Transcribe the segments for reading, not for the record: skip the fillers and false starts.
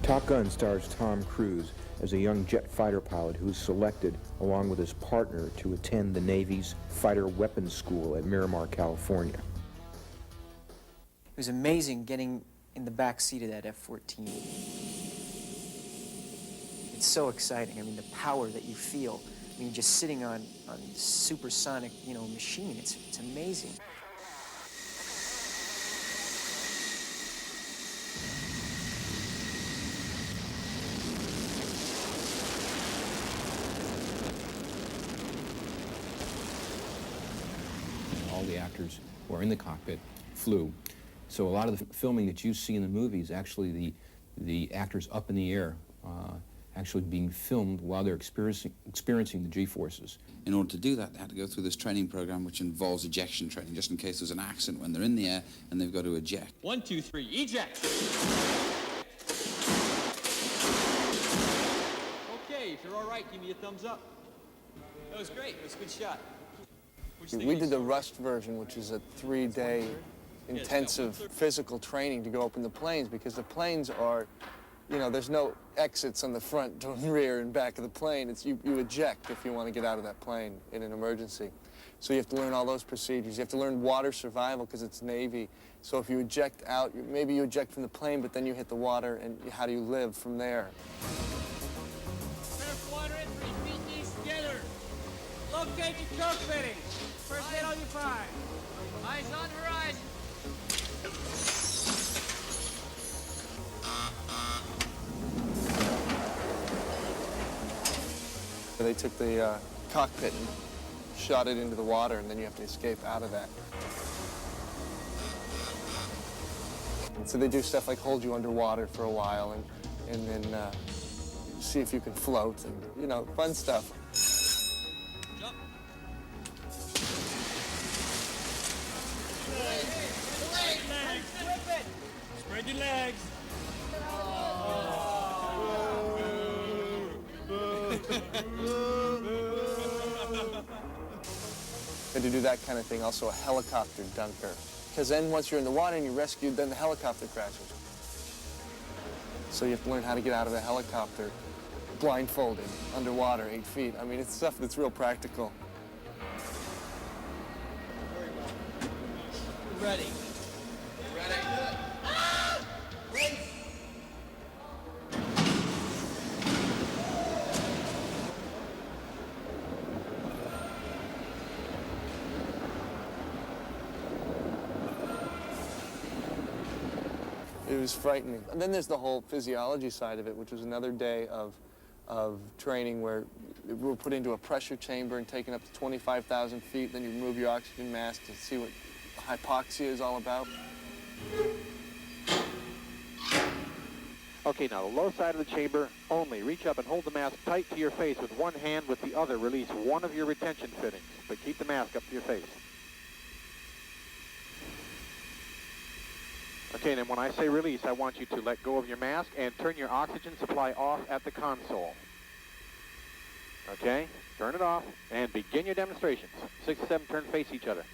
Top Gun stars Tom Cruise as a young jet fighter pilot who's selected, along with his partner, to attend the Navy's Fighter Weapons School at Miramar, California. It was amazing getting in the back seat of that F-14. It's so exciting. I mean, the power that you feel. I mean, just sitting on supersonic, machine. It's amazing. All the actors who are in the cockpit flew. So a lot of the filming that you see in the movies, actually the actors up in the air, actually being filmed while they're experiencing the G-forces. In order to do that, they had to go through this training program which involves ejection training, just in case there's an accident when they're in the air and they've got to eject. 1, 2, 3, eject! Okay, if you're all right, give me a thumbs up. That was great. It was a good shot. We did the Rust version, which is a 3-day intensive physical training to go up in the planes, because the planes are, there's no exits on the front, rear, and back of the plane. It's you eject if you want to get out of that plane in an emergency. So you have to learn all those procedures. You have to learn water survival because it's Navy. So if you eject out, maybe you eject from the plane, but then you hit the water, and how do you live from there? Surf water at 3 feet east together. Locate your choke fitting. First hit on your 5. Eyes on horizon. They took the cockpit and shot it into the water, and then you have to escape out of that. And so they do stuff like hold you underwater for a while and then see if you can float, and, fun stuff. Jump. Spread your legs. And to do that kind of thing, also a helicopter dunker. Because then once you're in the water and you're rescued, then the helicopter crashes. So you have to learn how to get out of the helicopter blindfolded, underwater, 8 feet. I mean, it's stuff that's real practical. Ready. It was frightening. And then there's the whole physiology side of it, which was another day of training where we were put into a pressure chamber and taken up to 25,000 feet. Then you remove your oxygen mask to see what hypoxia is all about. Okay, now the low side of the chamber only. Reach up and hold the mask tight to your face with one hand. With the other, release one of your retention fittings, but keep the mask up to your face. Okay, then when I say release, I want you to let go of your mask and turn your oxygen supply off at the console. Okay, turn it off and begin your demonstrations. 6 to 7 turn face each other.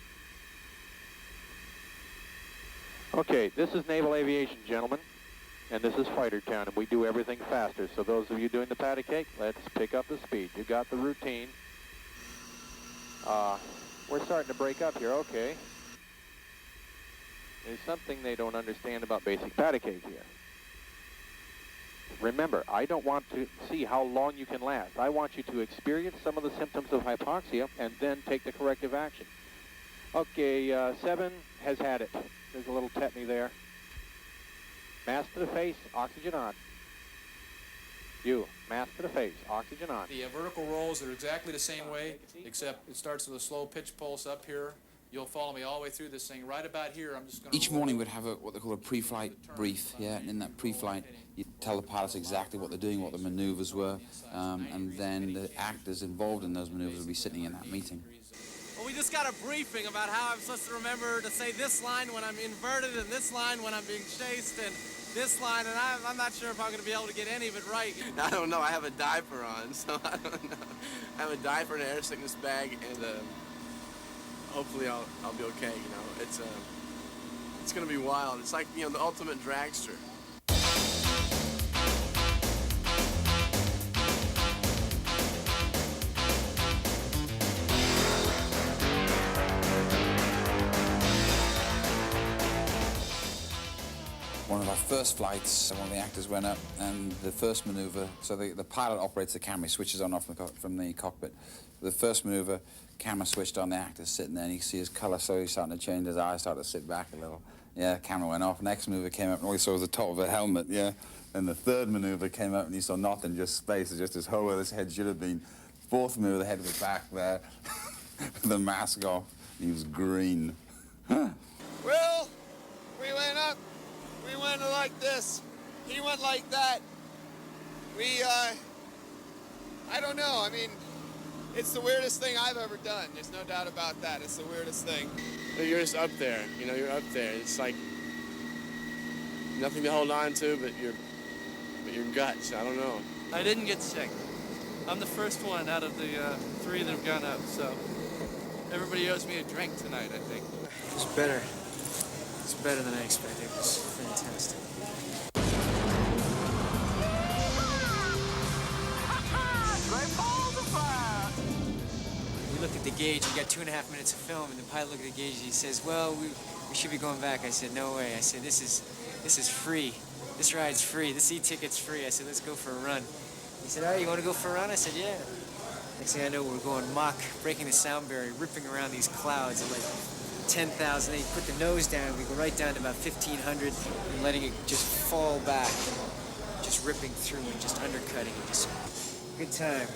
Okay, this is naval aviation, gentlemen, and this is Fighter Town, and we do everything faster. So those of you doing the patty cake, let's pick up the speed. You got the routine. We're starting to break up here, okay. There's something they don't understand about basic patty cake here. Remember, I don't want to see how long you can last. I want you to experience some of the symptoms of hypoxia and then take the corrective action. Okay, 7 has had it. There's a little tetany there. Mask to the face, oxygen on. You, mask to the face, oxygen on. The vertical rolls are exactly the same way, except it starts with a slow pitch pulse up here. You'll follow me all the way through this thing. Right about here, I'm just going to... Each morning we'd have what they call a pre-flight brief, and in that pre-flight you tell the pilots exactly what they're doing, what the maneuvers were, and then the actors involved in those maneuvers will be sitting in that meeting. Well, we just got a briefing about how I'm supposed to remember to say this line when I'm inverted and this line when I'm being chased and this line, and I'm not sure if I'm going to be able to get any of it right. I don't know. I have a diaper on, so I don't know. I have a diaper and an air sickness bag, and hopefully I'll be okay. It's going to be wild. It's like the ultimate dragster. first flights, one of the actors went up, and the first maneuver, so the pilot operates the camera, he switches on off from the cockpit. The first maneuver, camera switched on, the actor's sitting there, and you can see his color slowly starting to change, his eyes start to sit back a little. Yeah, camera went off. Next maneuver came up, and all you saw was the top of a helmet, yeah. Then the third maneuver came up, and you saw nothing, just space, just as whole where this head should have been. Fourth maneuver, the head was back there, the mask off, he was green. Will, we went up, we went like this, he went like that. I don't know, I mean, it's the weirdest thing I've ever done. There's no doubt about that. It's the weirdest thing. You're just up there, you know, you're up there. It's like nothing to hold on to but your guts, I don't know. I didn't get sick. I'm the first one out of the 3 that have gone up, so everybody owes me a drink tonight, I think. It's better. It's better than I expected. It was fantastic. We looked at the gauge. We got 2.5 minutes of film, and the pilot looked at the gauge. And he says, "Well, we should be going back." I said, "No way." I said, "This is free. This ride's free. This e-ticket's free." I said, "Let's go for a run." He said, "All right, you want to go for a run?" I said, "Yeah." Next thing I know, we're going Mach, breaking the sound barrier, ripping around these clouds at like 10,000. Then you put the nose down. We go right down to about 1,500, and letting it just fall back, just ripping through and just undercutting. Just good time.